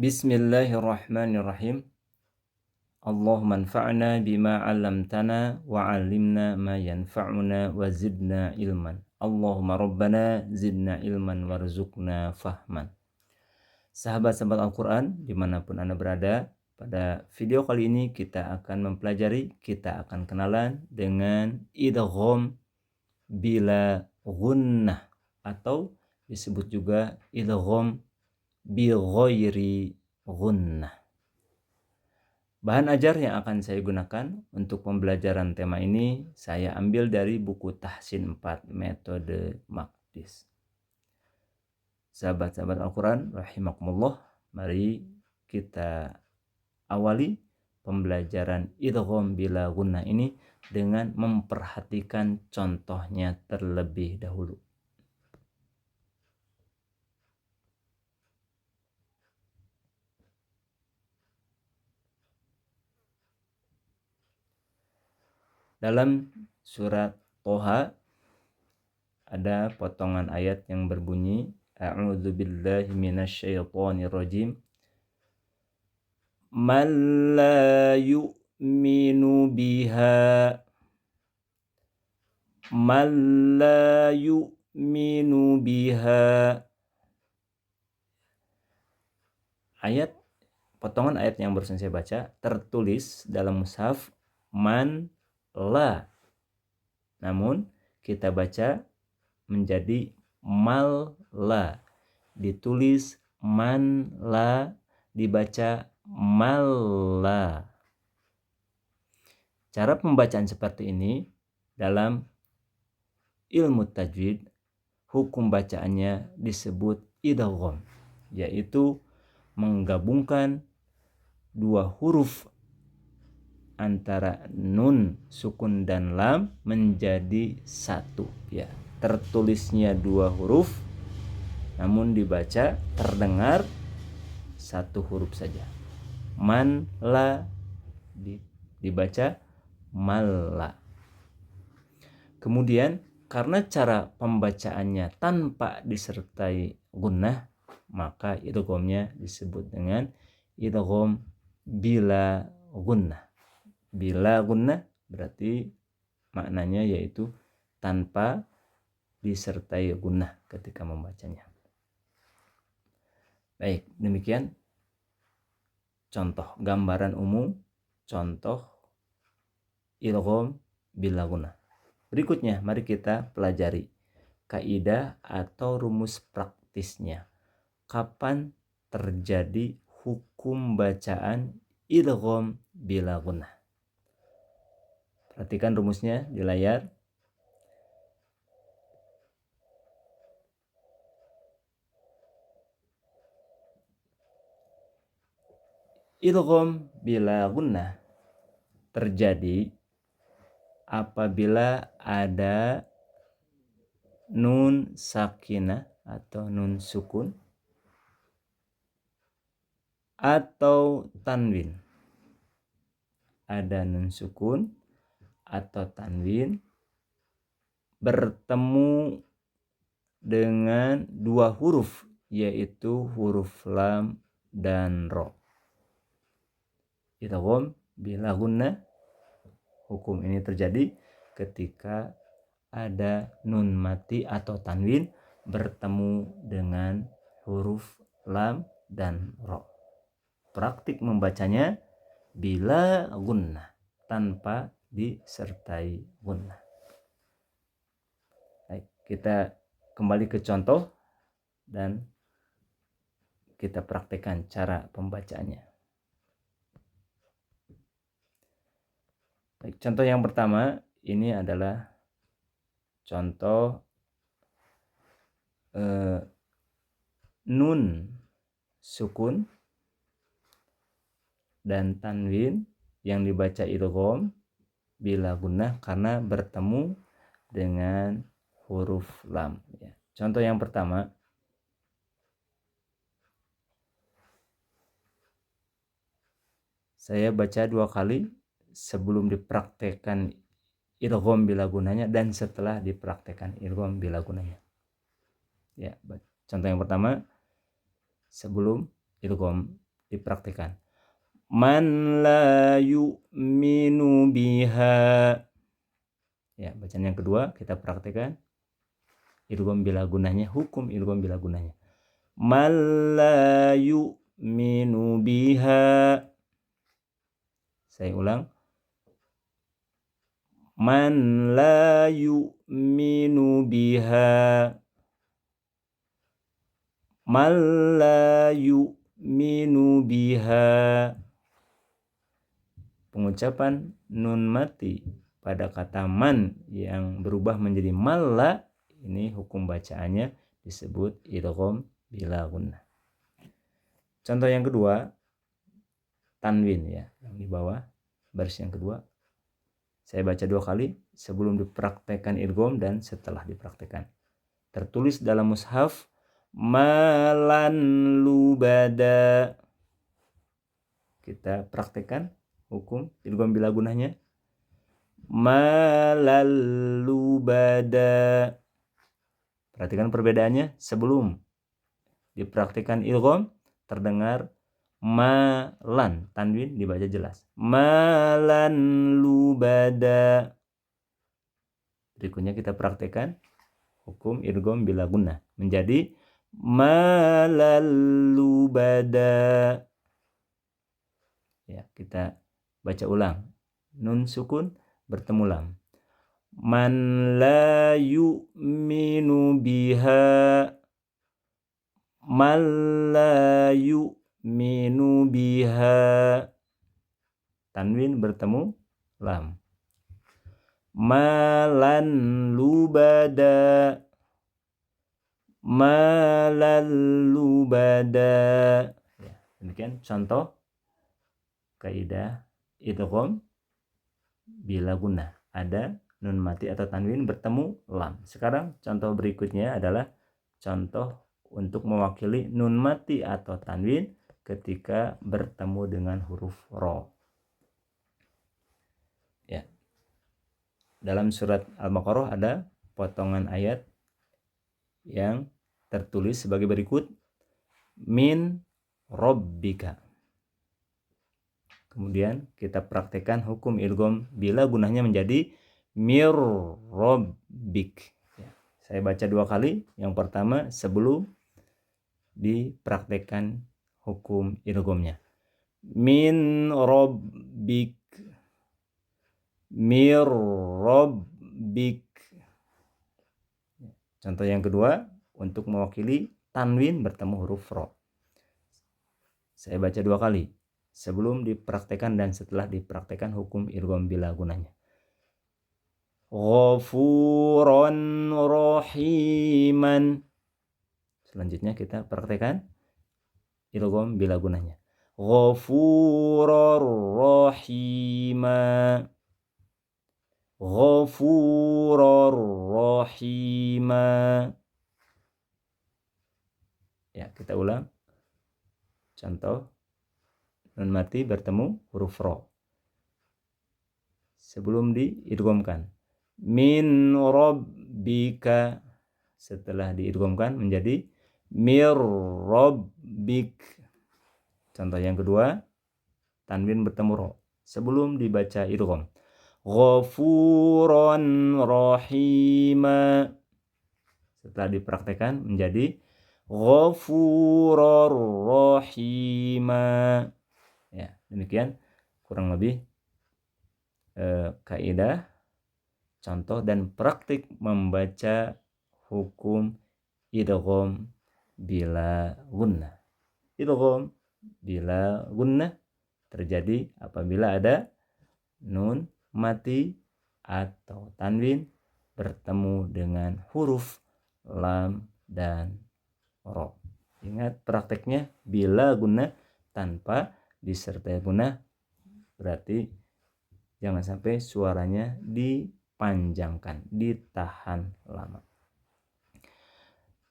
Bismillahirrahmanirrahim. Allahumma anfa'na bima 'allamtana wa 'allimna ma yanfa'una wa zidna ilman. Allahumma rabbana zidna ilman warzuqna fahman. Sahabat-sahabat Al-Quran dimanapun Anda berada, pada video kali ini kita akan kenalan dengan idgham bila gunnah atau disebut juga idgham bi ghairi gunnah. Bahan ajar yang akan saya gunakan untuk pembelajaran tema ini saya ambil dari buku Tahsin 4 Metode Maqdis. Sahabat-sahabat Al-Quran rahimakumullah, mari kita awali pembelajaran idgham bila gunnah ini dengan memperhatikan contohnya terlebih dahulu. Dalam surat Toha ada potongan ayat yang berbunyi A'udzu billahi minasyaitonir rajim. Man la yu'minu biha. Man la yu'minu biha. Potongan ayat yang barusan saya baca tertulis dalam mushaf man la, namun kita baca menjadi mal la, ditulis man la, dibaca mal la. Cara pembacaan seperti ini dalam ilmu tajwid, hukum bacaannya disebut idgham, yaitu menggabungkan dua huruf antara nun, sukun, dan lam menjadi satu. Ya, tertulisnya dua huruf, namun dibaca terdengar satu huruf saja. Man la dibaca malla. Kemudian karena cara pembacaannya tanpa disertai gunnah, maka idghamnya disebut dengan idgham bila gunnah. Bila gunnah berarti maknanya yaitu tanpa disertai gunnah ketika membacanya. Baik, demikian contoh gambaran umum contoh idgham bila gunnah. Berikutnya mari kita pelajari kaidah atau rumus praktisnya. Kapan terjadi hukum bacaan idgham bila gunnah? Perhatikan rumusnya di layar. Idgham bila gunnah terjadi apabila ada nun sakinah atau nun sukun atau tanwin. Ada nun sukun atau tanwin bertemu dengan dua huruf, yaitu huruf lam dan ro. Idgham bila gunnah, hukum ini terjadi ketika ada nun mati atau tanwin bertemu dengan huruf lam dan ro. Praktik membacanya bila gunnah tanpa disertai gunnah. Baik, kita kembali ke contoh dan kita praktekkan cara pembacaannya. Baik, contoh yang pertama ini adalah contoh nun sukun dan tanwin yang dibaca idgham bila gunnah karena bertemu dengan huruf lam. Ya. Contoh yang pertama, saya baca dua kali sebelum dipraktekkan idgham bila gunnahnya dan setelah dipraktekkan idgham bila gunnahnya. Ya, contoh yang pertama sebelum idgham dipraktikkan. Man la yu'minu biha. Ya, bacaan yang kedua kita praktikkan idgham bila gunanya, hukum idgham bila gunanya. Man la yu'minu biha. Saya ulang. Man la yu'minu biha. Man la yu'minu biha. Pengucapan nun mati pada kata man yang berubah menjadi malla, ini hukum bacaannya disebut idgham bila gunnah. Contoh yang kedua, tanwin ya, yang di bawah baris yang kedua. Saya baca 2 kali sebelum dipraktekkan idgham dan setelah dipraktekkan. Tertulis dalam mushaf malan lubada. Kita praktekkan hukum idgham bila gunahnya. Malal lubada. Perhatikan perbedaannya, sebelum dipraktikkan idgham terdengar malan, tanwin dibaca jelas. Malan lubada. Berikutnya kita praktikkan hukum idgham bila gunnah menjadi malal lubada. Ya, kita baca ulang. Nun sukun bertemu lam. Man la yu'minu biha. Man la yu'minu biha. Tanwin bertemu lam. Malan lubada. Malan lubada. Ya, demikian contoh kaidah idgham bila gunnah. Ada nun mati atau tanwin bertemu lam. Sekarang contoh berikutnya adalah contoh untuk mewakili nun mati atau tanwin ketika bertemu dengan huruf ro. Ya. Dalam surat Al-Baqarah ada potongan ayat yang tertulis sebagai berikut. Min rabbika. Kemudian kita praktekkan hukum idgham bila gunahnya menjadi mir rabbik. Ya, saya baca 2 kali. Yang pertama sebelum dipraktekkan hukum idghamnya. Min rabbik. Mir rabbik. Contoh yang kedua untuk mewakili tanwin bertemu huruf ro. Saya baca 2 kali sebelum dipraktekkan dan setelah dipraktekkan hukum idgham bila gunanya. Ghafuran rahiman. Selanjutnya kita praktekkan idgham bila gunanya. Ghafurar rahima. Ghafurar rahima. Ya, kita ulang. Contoh nun mati bertemu huruf ro. Sebelum diidghamkan. Min rabbika. Setelah diidghamkan menjadi mir rabbik. Contoh yang kedua, tanwin bertemu ro. Sebelum dibaca idgham. Ghafuran rahima. Setelah dipraktekkan menjadi Ghafurar rahima. Ya, demikian kurang lebih kaidah, contoh dan praktik membaca hukum idgham bila gunnah. Idgham bila gunnah terjadi apabila ada nun mati atau tanwin bertemu dengan huruf lam dan ro. Ingat prakteknya bila gunnah tanpa disertai gunnah, berarti jangan sampai suaranya dipanjangkan, ditahan lama.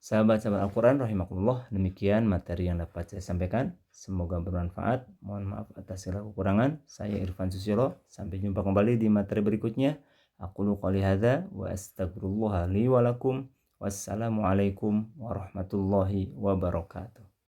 Sahabat-sahabat Al-Quran rahimakumullah, demikian materi yang dapat saya sampaikan. Semoga bermanfaat. Mohon maaf atas segala kekurangan. Saya Irfan Susilo. Sampai jumpa kembali di materi berikutnya. Aqulu qouli hadza wa astaghfirullah li wa lakum. Wassalamualaikum warahmatullahi wabarakatuh.